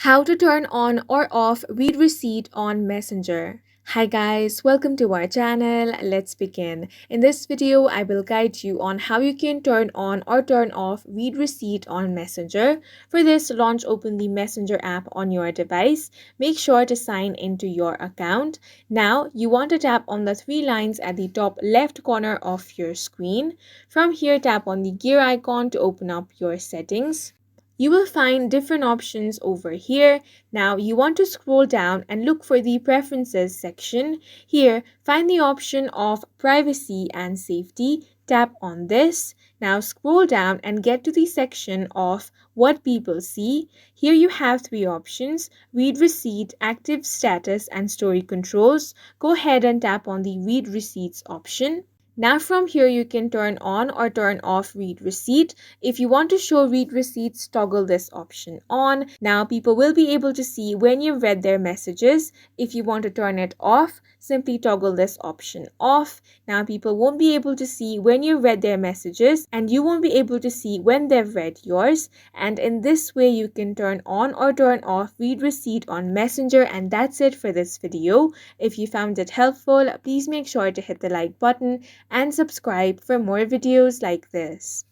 How to turn on or off read receipt on Messenger. Hi guys, welcome to our channel. Let's begin. In this video, I will guide you on how you can turn on or turn off read receipt on Messenger. For this, launch open the Messenger app on your device. Make sure to sign into your account. Now, you want to tap on the three lines at the top left corner of your screen. From here, tap on the gear icon to open up your settings. You will find different options over here. Now you want to scroll down and look for the preferences section. Here, find the option of privacy and safety. Tap on this. Now scroll down and get to the section of what people see. Here you have three options: read receipt, active status, and story controls. Go ahead and tap on the read receipts option. Now from here you can turn on or turn off read receipt. If you want to show read receipts, toggle this option on. Now people will be able to see when you've read their messages. If you want to turn it off, simply toggle this option off. Now people won't be able to see when you've read their messages, and you won't be able to see when they've read yours. And in this way you can turn on or turn off read receipt on Messenger. And that's it for this video. If you found it helpful, please make sure to hit the like button and subscribe for more videos like this.